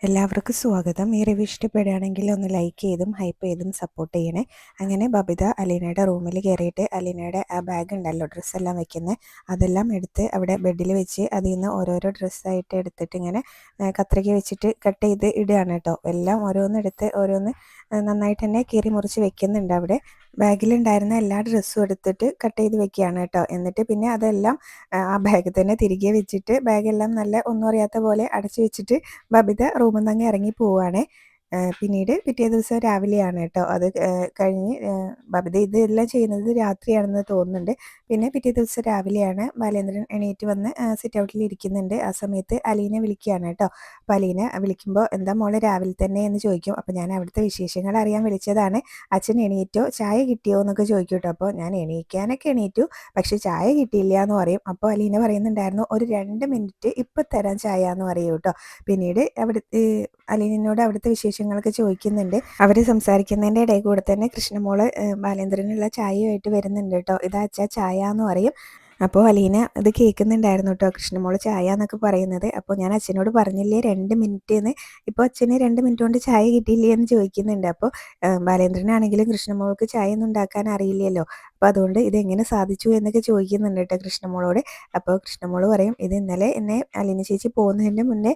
എല്ലാവർക്കും സ്വാഗതം. ഈ റിവ്യൂ ഇഷ്ടപ്പെടുകയാണെങ്കിൽ ഒന്ന് ലൈക്ക് ചെയ്തും ഹൈപ്പ് ചെയ്തും സപ്പോർട്ട് ചെയ്യണേ. അങ്ങനെ ബബിത അലീനയുടെ റൂമിൽ കയറിയിട്ട് അലീനയുടെ ആ ബാഗ് ഉണ്ടല്ലോ, ഡ്രസ്സെല്ലാം വെക്കുന്നത്, അതെല്ലാം എടുത്ത് അവിടെ ബെഡിൽ വെച്ച് അതിൽ നിന്ന് ഓരോരോ ഡ്രസ്സായിട്ട് എടുത്തിട്ട് ഇങ്ങനെ കത്രിക വെച്ചിട്ട് കട്ട് ചെയ്ത് ഇടുകയാണ് കേട്ടോ. എല്ലാം ഓരോന്ന് എടുത്ത് ഓരോന്ന് നന്നായിട്ട് തന്നെ കീറി മുറിച്ച് വെക്കുന്നുണ്ട്. അവിടെ ബാഗിലുണ്ടായിരുന്ന എല്ലാ ഡ്രസ്സും എടുത്തിട്ട് കട്ട് ചെയ്ത് വെക്കുകയാണ് കേട്ടോ. എന്നിട്ട് പിന്നെ അതെല്ലാം ആ ബാഗ് തന്നെ തിരികെ വെച്ചിട്ട് ബാഗെല്ലാം നല്ല ഒന്നും അറിയാത്ത പോലെ അടച്ചു വെച്ചിട്ട് ബബിത റൂമിൽ നിന്ന് അങ്ങ് ഇറങ്ങി പോവുകയാണ്. പിന്നീട് പിറ്റേ ദിവസം രാവിലെയാണ് കേട്ടോ അത് കഴിഞ്ഞ് ബബിത ഇതെല്ലാം ചെയ്യുന്നത് രാത്രിയാണെന്ന് തോന്നുന്നുണ്ട്. പിന്നെ പിറ്റേ ദിവസം രാവിലെയാണ് ബാലേന്ദ്രൻ എണീറ്റ് വന്ന് സിറ്റ് ഔട്ടിൽ ഇരിക്കുന്നുണ്ട്. ആ സമയത്ത് അലീനെ വിളിക്കുകയാണ് കേട്ടോ. അപ്പോൾ അലീന വിളിക്കുമ്പോൾ എന്താ മോളെ രാവിലെ തന്നെ എന്ന് ചോദിക്കും. അപ്പോൾ ഞാൻ അവിടുത്തെ വിശേഷങ്ങൾ അറിയാൻ വിളിച്ചതാണ്, അച്ഛൻ എണീറ്റോ ചായ കിട്ടിയോ എന്നൊക്കെ ചോദിക്കും കേട്ടോ. അപ്പോൾ ഞാൻ എണീക്കാനൊക്കെ എണീറ്റു, പക്ഷെ ചായ കിട്ടിയില്ല എന്ന് പറയും. അപ്പോൾ അലീന പറയുന്നുണ്ടായിരുന്നു ഒരു 2 മിനിറ്റ് ഇപ്പം തരാൻ ചായ എന്ന് പറയൂ കേട്ടോ. പിന്നീട് അവിടുത്തെ അലീനോട് അവിടുത്തെ വിശേഷങ്ങളൊക്കെ ചോദിക്കുന്നുണ്ട്. അവർ സംസാരിക്കുന്നതിൻ്റെ ഇടയിൽ കൂടെ തന്നെ കൃഷ്ണമോള് ബാലേന്ദ്രനുള്ള ചായയുമായിട്ട് വരുന്നുണ്ട് കേട്ടോ. ഇതാ അച്ഛാ ചായ എന്ന് പറയും. അപ്പോൾ അലീന ഇത് കേൾക്കുന്നുണ്ടായിരുന്നു കേട്ടോ, കൃഷ്ണമോള് ചായ എന്നൊക്കെ പറയുന്നത്. അപ്പോൾ ഞാൻ അച്ഛനോട് പറഞ്ഞില്ലേ 2 മിനിറ്റ് എന്ന്, ഇപ്പോൾ അച്ഛന് 2 മിനിറ്റ് കൊണ്ട് ചായ കിട്ടിയില്ലേ എന്ന് ചോദിക്കുന്നുണ്ട്. അപ്പോൾ ബാലേന്ദ്രനാണെങ്കിലും കൃഷ്ണമോൾക്ക് ചായ ഒന്നും ഉണ്ടാക്കാൻ അറിയില്ലല്ലോ, അപ്പോൾ അതുകൊണ്ട് ഇതെങ്ങനെ സാധിച്ചു എന്നൊക്കെ ചോദിക്കുന്നുണ്ട് കേട്ടോ കൃഷ്ണമോളോട്. അപ്പോൾ കൃഷ്ണമോള് പറയും ഇത് ഇന്നലെ എന്നെ അലീന ചേച്ചി പോകുന്നതിൻ്റെ മുന്നേ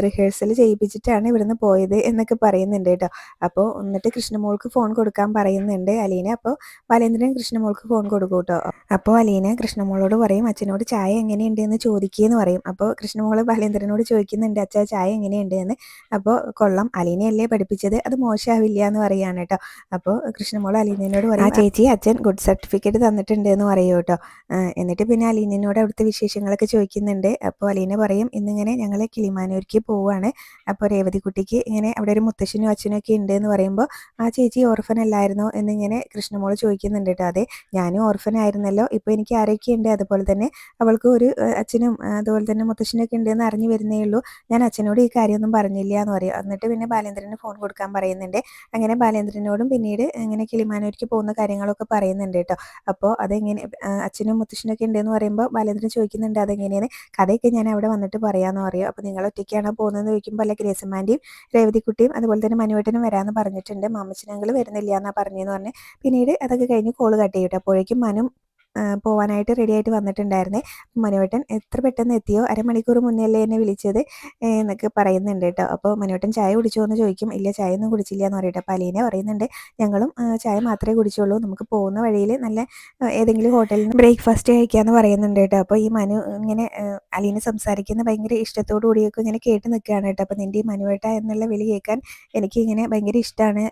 റിഹേഴ്സൽ ചെയ്യിപ്പിച്ചിട്ടാണ് ഇവിടുന്ന് പോയത് എന്നൊക്കെ പറയുന്നുണ്ട് കേട്ടോ. അപ്പോൾ എന്നിട്ട് കൃഷ്ണമോൾക്ക് ഫോൺ കൊടുക്കാൻ പറയുന്നുണ്ട് അലീന. അപ്പോൾ ബാലേന്ദ്രൻ കൃഷ്ണമോൾക്ക് ഫോൺ കൊടുക്കും കേട്ടോ. അപ്പോൾ അലീന കൃഷ്ണമോളോട് പറയും അച്ഛനോട് ചായ എങ്ങനെയുണ്ട് എന്ന് ചോദിക്കുകയെന്ന് പറയും. അപ്പോൾ കൃഷ്ണമോള് ബാലേന്ദ്രനോട് ചോദിക്കുന്നുണ്ട് അച്ഛാ ചായ എങ്ങനെയുണ്ട് എന്ന്. അപ്പോൾ കൊള്ളാം, അലീനയല്ലേ പഠിപ്പിച്ചത്, അത് മോശമാവില്ല എന്ന് പറയാണ് കേട്ടോ. അപ്പോൾ കൃഷ്ണമോള് അലീനയോട് പറയും ആ ചേച്ചി അച്ഛൻ ഗുഡ് സർട്ടിഫിക്കറ്റ് തന്നിട്ടുണ്ട് എന്ന് പറയൂ കേട്ടോ. എന്നിട്ട് പിന്നെ അലീനയോട് അവിടുത്തെ വിശേഷങ്ങളൊക്കെ ചോദിക്കുന്നുണ്ട്. അപ്പോൾ അലീന പറയും ഇന്നിങ്ങനെ ഞങ്ങൾ കിളിമാനൂർക്ക് പോവുകയാണ്. അപ്പോൾ രേവതിക്കുട്ടിക്ക് ഇങ്ങനെ അവിടെ ഒരു മുത്തശ്ശനും അച്ഛനും ഒക്കെ ഉണ്ട് എന്ന് പറയുമ്പോൾ ആ ചേച്ചി ഓർഫൻ അല്ലായിരുന്നോ എന്നിങ്ങനെ കൃഷ്ണമോള് ചോദിക്കുന്നുണ്ട് കേട്ടോ. അതെ, ഞാനും ഓർഫൻ ആയിരുന്നല്ലോ, ഇപ്പോൾ എനിക്ക് ആരൊക്കെയുണ്ട്, അതുപോലെ തന്നെ അവൾക്ക് ഒരു അച്ഛനും അതുപോലെ തന്നെ മുത്തശ്ശനൊക്കെ ഉണ്ടെന്ന് അറിഞ്ഞു വരുന്നേ ഉള്ളൂ, ഞാൻ അച്ഛനോട് ഈ കാര്യമൊന്നും പറഞ്ഞില്ല എന്ന് പറയും. എന്നിട്ട് പിന്നെ ബാലേന്ദ്രന് ഫോൺ കൊടുക്കാൻ പറയുന്നുണ്ട്. അങ്ങനെ ബാലേന്ദ്രനോടും പിന്നീട് ഇങ്ങനെ കിളിമാനൂർക്ക് പോകുന്ന കാര്യങ്ങളൊക്കെ പറയുന്നുണ്ട് കേട്ടോ. അപ്പോൾ അതെങ്ങനെ അച്ഛനും മുത്തശ്ശനൊക്കെ ഉണ്ടെന്ന് പറയുമ്പോൾ ബാലേന്ദ്രൻ ചോദിക്കുന്നുണ്ട് അതെങ്ങനെയാണ്, കഥയൊക്കെ ഞാൻ അവിടെ വന്നിട്ട് പറയാമെന്ന് പറയും. അപ്പോൾ നിങ്ങൾ ഒറ്റയ്ക്കാണോ പോകുന്നതെന്ന് ചോദിക്കുമ്പോൾ അല്ല, ഗ്രേസമ്മാൻ്റെയും രേവതിക്കുട്ടിയും അതുപോലെ തന്നെ മനുവേട്ടനും വരാമെന്ന് പറഞ്ഞിട്ടുണ്ട്, മാമച്ചനങ്ങൾ വരുന്നില്ല എന്നാണ് പറഞ്ഞതെന്ന് പറഞ്ഞ് പിന്നീട് അതൊക്കെ കഴിഞ്ഞ് കോള് കട്ട് ചെയ്യട്ടെ. അപ്പോഴേക്കും മനു പോവാനായിട്ട് റെഡി ആയിട്ട് വന്നിട്ടുണ്ടായിരുന്നേ. മനുവേട്ടൻ എത്ര പെട്ടെന്ന് എത്തിയോ, അരമണിക്കൂർ മുന്നേ അല്ലേ എന്നെ വിളിച്ചത് എന്നൊക്കെ പറയുന്നുണ്ട് കേട്ടോ. അപ്പോൾ മനുവേട്ടൻ ചായ കുടിച്ചോ എന്ന് ചോദിക്കും. ഇല്ല ചായ ഒന്നും കുടിച്ചില്ല എന്ന് പറയട്ടെ. അപ്പോൾ അലീന പറയുന്നുണ്ട് ഞങ്ങളും ചായ മാത്രമേ കുടിച്ചുള്ളൂ, നമുക്ക് പോകുന്ന വഴിയിൽ നല്ല ഏതെങ്കിലും ഹോട്ടലിൽ നിന്ന് ബ്രേക്ക്ഫാസ്റ്റ് കഴിക്കാമെന്ന് പറയുന്നുണ്ട് കേട്ടോ. അപ്പോൾ ഈ മനു ഇങ്ങനെ അലീന സംസാരിക്കുന്ന ഭയങ്കര ഇഷ്ടത്തോടു കൂടിയൊക്കെ ഇങ്ങനെ കേട്ട് നിൽക്കുകയാണ് കേട്ടോ. അപ്പോൾ നിൻ്റെ ഈ മനുവേട്ട എന്നുള്ള വിളി കേൾക്കാൻ എനിക്ക് ഇങ്ങനെ ഭയങ്കര ഇഷ്ടമാണ്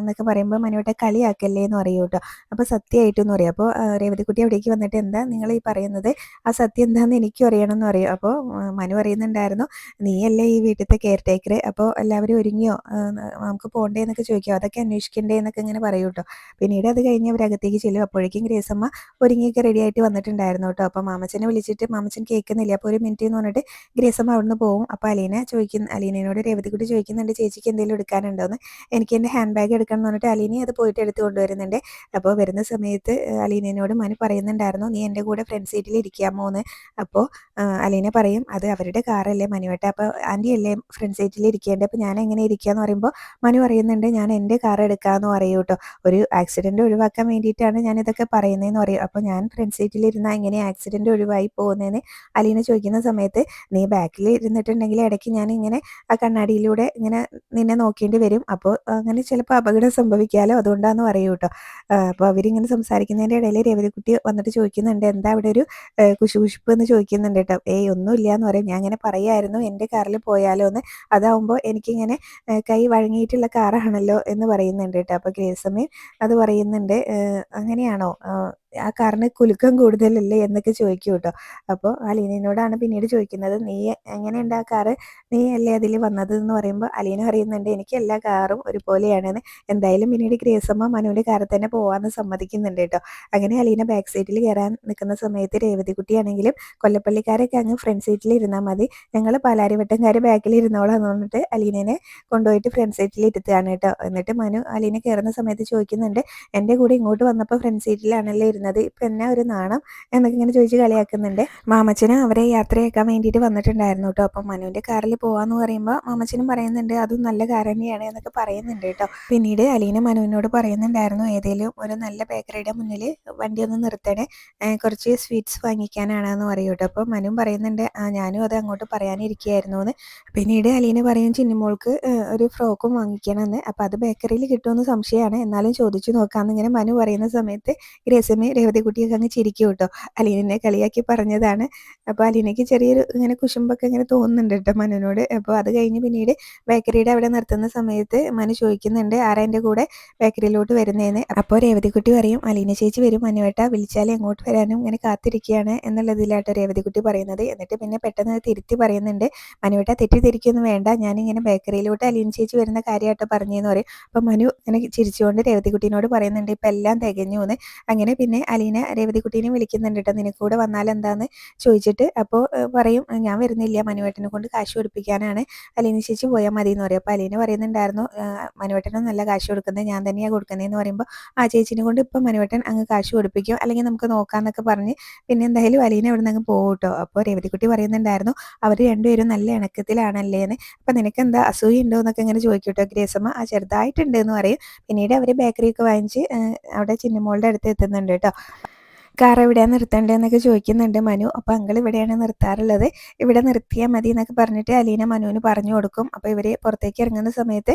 എന്നൊക്കെ പറയുമ്പോൾ മനുവേട്ട കളിയാക്കല്ലേ എന്ന് പറയും കേട്ടോ. അപ്പോൾ സത്യമായിട്ടെന്ന് പറയും. അപ്പോൾ രേവതിക്കുട്ടി അവിടേക്ക് വന്നിട്ട് എന്താ നിങ്ങൾ ഈ പറയുന്നത്, ആ സത്യം എന്താണെന്ന് എനിക്കും അറിയണം എന്ന് പറയും. അപ്പോൾ മനു പറയുന്നുണ്ടായിരുന്നു നീയല്ലേ ഈ വീട്ടിലത്തെ കെയർ ടേക്കർ, അപ്പോൾ എല്ലാവരും ഒരുങ്ങിയോ, നമുക്ക് പോകണ്ടേ എന്നൊക്കെ ചോദിക്കും, അതൊക്കെ അന്വേഷിക്കണ്ടേ എന്നൊക്കെ ഇങ്ങനെ പറയും കേട്ടോ. പിന്നീട് അത് കഴിഞ്ഞ് അവരകത്തേക്ക് ചെല്ലും. അപ്പോഴേക്കും ഗ്രേസമ്മ ഒരുങ്ങിയൊക്കെ റെഡി ആയിട്ട് വന്നിട്ടുണ്ടായിരുന്നു കേട്ടോ. അപ്പോൾ മാമച്ചനെ വിളിച്ചിട്ട് മാമച്ചൻ കേൾക്കുന്നില്ല. അപ്പോൾ ഒരു മിനിറ്റ് എന്ന് പറഞ്ഞിട്ട് ഗ്രേസമ്മ അവിടുന്ന് പോകും. അപ്പോൾ അലീനയോട് രേവതിക്കുട്ടി ചോദിക്കുന്നുണ്ട് ചേച്ചിക്ക് എന്തെങ്കിലും എടുക്കാനുണ്ടോയെന്ന്. എനിക്ക് എൻ്റെ ഹാൻഡ് ബാഗ് എടുക്കണം എന്ന് പറഞ്ഞിട്ട് അലീന അത് പോയിട്ട് എടുത്ത് കൊണ്ടുവരുന്നുണ്ട്. അപ്പോൾ വരുന്ന സമയത്ത് അലീനയോട് മനു പറയുന്നുണ്ടായിരുന്നു നീ എൻ്റെ കൂടെ ഫ്രണ്ട് സീറ്റിൽ ഇരിക്കാമോ എന്ന്. അപ്പോൾ അലീന പറയും അത് അവരുടെ കാറല്ലേ മനുവേട്ട, അപ്പോൾ ആൻറ്റി അല്ലേ ഫ്രണ്ട് സീറ്റിൽ ഇരിക്കേണ്ടത്, അപ്പോൾ ഞാൻ എങ്ങനെ ഇരിക്കുക എന്ന് പറയുമ്പോൾ മനു പറയുന്നുണ്ട് ഞാൻ എൻ്റെ കാർ എടുക്കാമെന്ന് പറയൂ കേട്ടോ. ഒരു ആക്സിഡൻറ്റ് ഒഴിവാക്കാൻ വേണ്ടിയിട്ടാണ് ഞാൻ ഇതൊക്കെ പറയുന്നതെന്ന് പറയും. അപ്പോൾ ഞാൻ ഫ്രണ്ട് സീറ്റിൽ ഇരുന്നാൽ എങ്ങനെ ആക്സിഡൻറ്റ് ഒഴിവായി പോകുന്നതെന്ന് അലീന ചോദിക്കുന്ന സമയത്ത് നീ ബാക്കിൽ ഇരുന്നിട്ടുണ്ടെങ്കിൽ ഇടയ്ക്ക് ഞാൻ ഇങ്ങനെ ആ കണ്ണാടിയിലൂടെ ഇങ്ങനെ നിന്നെ നോക്കേണ്ടി വരും, അപ്പോൾ അങ്ങനെ ചിലപ്പോൾ അപകടം സംഭവിക്കാമല്ലോ, അതുകൊണ്ടാണെന്ന് പറയൂ കേട്ടോ. അപ്പോൾ അവരിങ്ങനെ സംസാരിക്കുന്നതിൻ്റെ ഇടയിൽ രേവതിക്കുട്ടി വന്നിട്ട് ചോദിക്കുന്നുണ്ട് എന്താ അവിടെ ഒരു കുശുകുശുപ്പ് എന്ന് ചോദിക്കുന്നുണ്ട് കേട്ടോ. ഒന്നുമില്ല എന്ന് പറയും. ഞാൻ അങ്ങനെ പറയായിരുന്നു എൻ്റെ കാറിൽ പോയാലോ എന്ന്, അതാവുമ്പോൾ എനിക്കിങ്ങനെ കൈ വഴങ്ങിയിട്ടുള്ള കാറാണല്ലോ എന്ന് പറയുന്നുണ്ട് കേട്ടോ. അപ്പോൾ ഗ്രേസമ്മയും അത് പറയുന്നുണ്ട് അങ്ങനെയാണോ, ആ കാറിന് കുലുക്കം കൂടുതലല്ലേ എന്നൊക്കെ ചോദിക്കും കേട്ടോ. അപ്പോൾ അലീനയോടാണ് പിന്നീട് ചോദിക്കുന്നത് നീ എങ്ങനെയുണ്ട് ആ കാറ്, നീ അല്ലേ അതിൽ വന്നത് എന്ന് പറയുമ്പോൾ അലീന പറയുന്നുണ്ട് എനിക്ക് എല്ലാ കാറും ഒരുപോലെയാണെന്ന്. എന്തായാലും പിന്നീട് ഗ്രേസമ്മ മനുവിൻ്റെ കാറിൽ തന്നെ പോകാമെന്ന് സമ്മതിക്കുന്നുണ്ട് കേട്ടോ. അങ്ങനെ അലീന ബാക്ക് സീറ്റിൽ കയറാൻ നിൽക്കുന്ന സമയത്ത് രേവതിക്കുട്ടിയാണെങ്കിലും കൊല്ലപ്പള്ളിക്കാരൊക്കെ അങ്ങ് ഫ്രണ്ട് സീറ്റിൽ ഇരുന്നാൽ മതി, ഞങ്ങൾ പാലാരിവട്ടംകാർ ബാക്കിൽ ഇരുന്നോളാന്ന് പറഞ്ഞിട്ട് അലീനനെ കൊണ്ടുപോയിട്ട് ഫ്രണ്ട് സീറ്റിൽ ഇരുത്തുകയാണ് കേട്ടോ. എന്നിട്ട് മനു അലീന കയറുന്ന സമയത്ത് ചോദിക്കുന്നുണ്ട് എൻ്റെ കൂടെ ഇങ്ങോട്ട് വന്നപ്പോൾ ഫ്രണ്ട് സീറ്റിലാണല്ലേ ചോദിക്കുന്നത്. ഇപ്പം എന്നാ ഒരു നാണം എന്നൊക്കെ ഇങ്ങനെ ചോദിച്ച് കളിയാക്കുന്നുണ്ട്. മാമച്ചനും അവരെ യാത്രയാക്കാൻ വേണ്ടിയിട്ട് വന്നിട്ടുണ്ടായിരുന്നു കേട്ടോ. അപ്പം മനുവിൻ്റെ കാറിൽ പോകാമെന്ന് പറയുമ്പോൾ മാമച്ചനും പറയുന്നുണ്ട് അതും നല്ല കാർ തന്നെയാണ് എന്നൊക്കെ പറയുന്നുണ്ട് കേട്ടോ. പിന്നീട് അലീന മനുവിനോട് പറയുന്നുണ്ടായിരുന്നു ഏതെങ്കിലും ഒരു നല്ല ബേക്കറിയുടെ മുന്നിൽ വണ്ടി ഒന്ന് നിർത്തണേ, കുറച്ച് സ്വീറ്റ്സ് വാങ്ങിക്കാനാണെന്ന് പറയും കേട്ടോ. അപ്പോൾ മനു പറയുന്നുണ്ട് ഞാനും അത് അങ്ങോട്ട് പറയാനിരിക്കുകയായിരുന്നു എന്ന്. പിന്നീട് അലീന പറയും ചിന്നിമോൾക്ക് ഒരു ഫ്രോക്കും വാങ്ങിക്കണമെന്ന്. അപ്പോൾ അത് ബേക്കറിയിൽ കിട്ടുമെന്ന് സംശയമാണ്, എന്നാലും ചോദിച്ചു നോക്കാമെന്ന് ഇങ്ങനെ മനു പറയുന്ന സമയത്ത് രേവതി രേവതിക്കുട്ടിയൊക്കെ അങ്ങ് ചിരിക്കും കേട്ടോ. അലീനെ കളിയാക്കി പറഞ്ഞതാണ്. അപ്പോൾ അലീനയ്ക്ക് ചെറിയൊരു ഇങ്ങനെ കുശുമ്പൊക്കെ ഇങ്ങനെ തോന്നുന്നുണ്ട് കേട്ടോ മനുവിനോട്. അപ്പോൾ അത് കഴിഞ്ഞ് പിന്നീട് ബേക്കറിയുടെ അവിടെ നിർത്തുന്ന സമയത്ത് മനു ചോദിക്കുന്നുണ്ട് ആരാ എൻ്റെ കൂടെ ബേക്കറിയിലോട്ട് വരുന്നതെന്ന്. അപ്പോൾ രേവതിക്കുട്ടി പറയും അലീന ചേച്ചി വരും മനുവേട്ട, വിളിച്ചാൽ എങ്ങോട്ട് വരാനും ഇങ്ങനെ കാത്തിരിക്കുകയാണ് എന്നുള്ളതിലാട്ടോ രേവതിക്കുട്ടി പറയുന്നത്. എന്നിട്ട് പിന്നെ പെട്ടെന്ന് തിരുത്തി പറയുന്നുണ്ട് മനുവേട്ട തെറ്റിദ്ധരിക്കൊന്നും വേണ്ട, ഞാനിങ്ങനെ ബേക്കറിയിലോട്ട് അലീന ചേച്ചി വരുന്ന കാര്യമായിട്ടോ പറഞ്ഞതെന്ന് പറയും. അപ്പോൾ മനു ഇങ്ങനെ ചിരിച്ചുകൊണ്ട് രേവതിക്കുട്ടീനോട് പറയുന്നുണ്ട് ഇപ്പം എല്ലാം തികഞ്ഞു എന്ന്. അങ്ങനെ പിന്നെ അലീന രേവതിക്കുട്ടീനെ വിളിക്കുന്നുണ്ട് കേട്ടോ, നിനക്ക് കൂടെ വന്നാൽ എന്താന്ന് ചോദിച്ചിട്ട്. അപ്പോൾ പറയും ഞാൻ വരുന്നില്ല, മനുവേട്ടനെ കൊണ്ട് കാശ് കൊടുപ്പിക്കാനാണ്, അലീന ചേച്ചി പോയാൽ മതി എന്ന് പറയും. അപ്പോൾ അലീന പറയുന്നുണ്ടായിരുന്നു മനുവേട്ടനും നല്ല കാശ് കൊടുക്കുന്നത്, ഞാൻ തന്നെയാണ് കൊടുക്കുന്നതെന്ന് പറയുമ്പോൾ ആ ചേച്ചിനെ കൊണ്ട് ഇപ്പം മനുവേട്ടൻ അങ്ങ് കാശ് കൊടുപ്പിക്കും, അല്ലെങ്കിൽ നമുക്ക് നോക്കാമെന്നൊക്കെ പറഞ്ഞ് പിന്നെ എന്തായാലും അലീന അവിടെ നിന്ന് അങ്ങ് പോകും കേട്ടോ. അപ്പോൾ രേവതിക്കുട്ടി പറയുന്നുണ്ടായിരുന്നു അവർ രണ്ടുപേരും നല്ല ഇണക്കത്തിലാണല്ലേ എന്ന്. അപ്പം നിനക്ക് എന്താ അസൂയ ഉണ്ടോ എന്നൊക്കെ ഇങ്ങനെ ചോദിക്കും കേട്ടോ. ഗ്രേസമ്മ ചെറുതായിട്ടുണ്ട് എന്ന് പറയും. പിന്നീട് അവർ ബേക്കറിയൊക്കെ വാങ്ങിച്ച് അവിടെ ചിന്നമോളുടെ അടുത്ത് എത്തുന്നുണ്ട് കേട്ടോ. കാർ എവിടെയാണ് നിർത്തേണ്ടതെന്നൊക്കെ ചോദിക്കുന്നുണ്ട് മനു. അപ്പോൾ അങ്കിൾ ഇവിടെയാണ് നിർത്താറുള്ളത്, ഇവിടെ നിർത്തിയാൽ മതി എന്നൊക്കെ പറഞ്ഞിട്ട് അലീന മനുവിന് പറഞ്ഞു കൊടുക്കും. അപ്പോൾ ഇവർ പുറത്തേക്ക് ഇറങ്ങുന്ന സമയത്ത്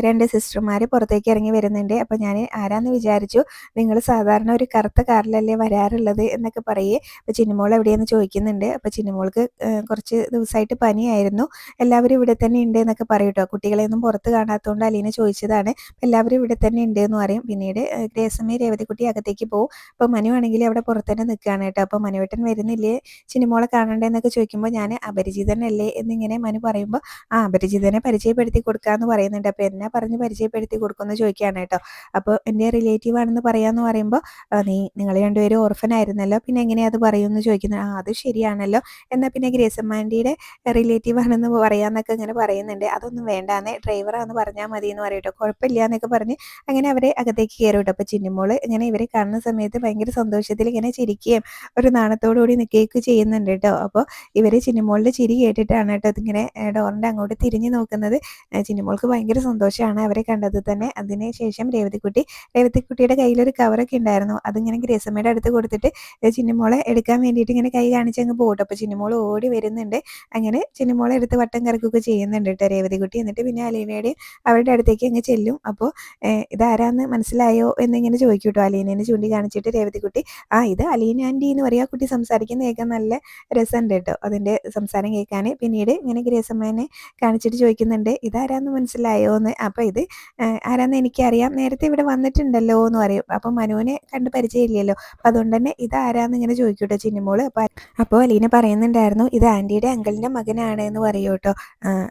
രണ്ട് സിസ്റ്റർമാർ പുറത്തേക്ക് ഇറങ്ങി വരുന്നുണ്ട്. അപ്പോൾ ഞാൻ ആരാന്ന് വിചാരിച്ചു, നിങ്ങൾ സാധാരണ ഒരു കറുത്ത കാറിലല്ലേ വരാറുള്ളത് എന്നൊക്കെ പറയേ. അപ്പോൾ ചിന്നുമോൾ എവിടെയെന്ന് ചോദിക്കുന്നുണ്ട്. അപ്പോൾ ചിന്നുമോൾക്ക് കുറച്ച് ദിവസമായിട്ട് പനിയായിരുന്നു, എല്ലാവരും ഇവിടെ തന്നെ ഉണ്ട് എന്നൊക്കെ പറയും കേട്ടോ. കുട്ടികളെയൊന്നും പുറത്ത് കാണാത്തതുകൊണ്ട് അലീന ചോദിച്ചതാണ്, എല്ലാവരും ഇവിടെ തന്നെ ഉണ്ട് എന്ന് പറയും. പിന്നീട് ഗ്രേസമ്മയും രേവതിക്കുട്ടി അകത്തേക്ക് പോകും. അപ്പോൾ മനു ആണെങ്കിൽ അവിടെ പുറത്ത് തന്നെ നിൽക്കുകയാണ് കേട്ടോ. അപ്പോൾ മനുവേട്ടൻ വരുന്നില്ലേ ചിനിമോളെ കാണണ്ടേന്നൊക്കെ ചോദിക്കുമ്പോൾ ഞാൻ അപരിചിതനല്ലേ എന്നിങ്ങനെ മനു പറയുമ്പോൾ അപരിചിതനെ പരിചയപ്പെടുത്തി കൊടുക്കാമെന്ന് പറയുന്നുണ്ട്. അപ്പോൾ എന്നെ പറഞ്ഞ് പരിചയപ്പെടുത്തി കൊടുക്കുമെന്ന് ചോദിക്കുകയാണ് കേട്ടോ. അപ്പോൾ എൻ്റെ റിലേറ്റീവ് ആണെന്ന് പറയാമെന്ന് പറയുമ്പോൾ നിങ്ങൾ രണ്ടുപേരും ഓർഫൻ ആയിരുന്നല്ലോ, പിന്നെ എങ്ങനെയാ അത് പറയുമെന്ന് ചോദിക്കുന്നത്. അത് ശരിയാണല്ലോ, എന്നാൽ പിന്നെ ഗ്രേസമ്മാൻ്റെ റിലേറ്റീവ് ആണെന്ന് പറയാമെന്നൊക്കെ ഇങ്ങനെ പറയുന്നുണ്ട്. അതൊന്നും വേണ്ടാന്നേ, ഡ്രൈവറാന്ന് പറഞ്ഞാൽ മതി എന്ന് പറയട്ടോ. കുഴപ്പമില്ല എന്നൊക്കെ പറഞ്ഞ് അങ്ങനെ അവരെ അകത്തേക്ക് കയറും കേട്ടോ. അപ്പോൾ ചിന്നിമോള് ഇങ്ങനെ ഇവരെ കാണുന്ന സമയത്ത് ഭയങ്കര സന്തോഷത്തിൽ ഇങ്ങനെ ചിരിക്കുകയും ഒരു നാണത്തോടു കൂടി നിൽക്കുകയൊക്കെ ചെയ്യുന്നുണ്ട് കേട്ടോ. അപ്പോൾ ഇവർ ചിന്നിമോളുടെ ചിരി കേട്ടിട്ടാണ് കേട്ടോ ഇതിങ്ങനെ ഡോറിൻ്റെ അങ്ങോട്ട് തിരിഞ്ഞു നോക്കുന്നത്. ചിന്നിമോൾക്ക് ഭയങ്കര സന്തോഷമാണ് അവരെ കണ്ടത് തന്നെ. അതിന് ശേഷം രേവതിക്കുട്ടിയുടെ കയ്യിലൊരു കവറൊക്കെ ഉണ്ടായിരുന്നു, അതിങ്ങനെ ഗ്രേസമ്മയുടെ അടുത്ത് കൊടുത്തിട്ട് ചിന്നിമോളെ എടുക്കാൻ വേണ്ടിയിട്ട് ഇങ്ങനെ കൈ കാണിച്ച് അങ്ങ് പോകട്ടെ. അപ്പോൾ ചിന്നിമോൾ ഓടി വരുന്നുണ്ട്. അങ്ങനെ ചിന്നിമോളെ എടുത്ത് വട്ടം കറക്കുകയൊക്കെ ചെയ്യുന്നുണ്ട് കേട്ടോ രേവതിക്കുട്ടി. എന്നിട്ട് പിന്നെ അലീനയുടെ അവരുടെ അടുത്തേക്ക് അങ്ങ് ചെല്ലും. അപ്പോൾ ഇതാരാന്ന് മനസ്സിലായോ എന്നിങ്ങനെ ചോദിക്കും കേട്ടോ. അലീനേനെ ചൂണ്ടിക്കാണിച്ചിട്ട് രേവതിക്കുട്ടി ഇത് അലീന ആൻറ്റി എന്ന് പറയുക. കുട്ടി സംസാരിക്കുന്ന കേൾക്കാൻ നല്ല രസമുണ്ട് കേട്ടോ അതിൻ്റെ സംസാരം കേൾക്കാൻ. പിന്നീട് ഇങ്ങനെ ഗ്രേസമ്മേനെ കാണിച്ചിട്ട് ചോദിക്കുന്നുണ്ട് ഇതാരാന്ന് മനസ്സിലായോ എന്ന്. അപ്പോൾ ഇത് ആരാന്ന് എനിക്കറിയാം, നേരത്തെ ഇവിടെ വന്നിട്ടുണ്ടല്ലോ എന്ന് പറയും. അപ്പം മനുവിനെ കണ്ട് പരിചയമില്ലല്ലോ, അപ്പോൾ അതുകൊണ്ട് തന്നെ ഇതാരാന്ന് ഇങ്ങനെ ചോദിക്കും കേട്ടോ ചിന്നിമോള്. അപ്പോൾ അലീന പറയുന്നുണ്ടായിരുന്നു ഇത് ആൻറ്റിയുടെ അങ്കിളിൻ്റെ മകനാണ് എന്ന് പറയൂ കേട്ടോ.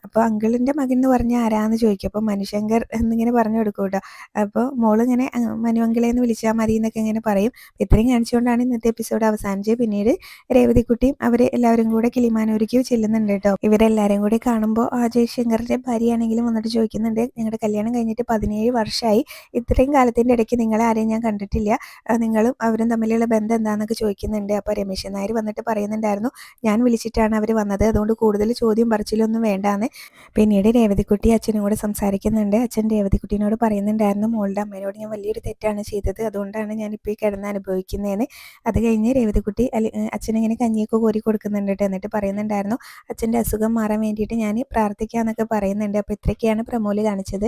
അപ്പോൾ അങ്കിളിൻ്റെ മകൻ എന്ന് പറഞ്ഞാൽ ആരാന്ന് ചോദിക്കും. അപ്പോൾ മനുശങ്കർ എന്നിങ്ങനെ പറഞ്ഞു കൊടുക്കും കേട്ടോ. അപ്പോൾ മോളിങ്ങനെ മനു അങ്കിളേന്ന് വിളിച്ചാൽ മതി എന്നൊക്കെ ഇങ്ങനെ പറയും. ഇത്രയും കാണിച്ചുകൊണ്ടാണ് ഇന്നത്തെ എപ്പിസോഡ് അവസാനിച്ചത്. പിന്നീട് രേവതിക്കുട്ടിയും അവർ എല്ലാവരും കൂടെ കിളിമാനൂരിക്ക് ചെല്ലുന്നുണ്ട് കേട്ടോ. ഇവരെല്ലാവരും കൂടി കാണുമ്പോൾ ജയശങ്കറിൻ്റെ ഭാര്യയാണെങ്കിലും വന്നിട്ട് ചോദിക്കുന്നുണ്ട് ഞങ്ങളുടെ കല്യാണം കഴിഞ്ഞിട്ട് 17 വർഷമായി, ഇത്രയും കാലത്തിൻ്റെ ഇടയ്ക്ക് നിങ്ങളെ ആരെയും ഞാൻ കണ്ടിട്ടില്ല, നിങ്ങളും അവരും തമ്മിലുള്ള ബന്ധം എന്താണെന്നൊക്കെ ചോദിക്കുന്നുണ്ട്. അപ്പോൾ രമേശൻ നായർ വന്നിട്ട് പറയുന്നുണ്ടായിരുന്നു ഞാൻ വിളിച്ചിട്ടാണ് അവർ വന്നത്, അതുകൊണ്ട് കൂടുതൽ ചോദ്യം പറച്ചിലൊന്നും വേണ്ടാന്ന്. പിന്നീട് രേവതിക്കുട്ടി അച്ഛനും കൂടെ സംസാരിക്കുന്നുണ്ട്. അച്ഛൻ രേവതിക്കുട്ടീനോട് പറയുന്നുണ്ടായിരുന്നു മോളുടെ അമ്മേനോട് ഞാൻ വലിയൊരു തെറ്റാണ് ചെയ്തത്, അതുകൊണ്ടാണ് ഞാനിപ്പോൾ ഈ കിടന്ന് അനുഭവിക്കുന്നതെന്ന്. അത് കഴിഞ്ഞ് രേവതിക്കുട്ടി അച്ഛനിങ്ങനെ കഞ്ഞിയൊക്കെ കോരി കൊടുക്കുന്നുണ്ട് കേട്ടോ. എന്നിട്ട് പറയുന്നുണ്ടായിരുന്നു അച്ഛൻ്റെ അസുഖം മാറാൻ വേണ്ടിയിട്ട് ഞാൻ പ്രാർത്ഥിക്കാമെന്നൊക്കെ പറയുന്നുണ്ട്. അപ്പോൾ ഇത്രയൊക്കെയാണ് പ്രമോല് കാണിച്ചത്.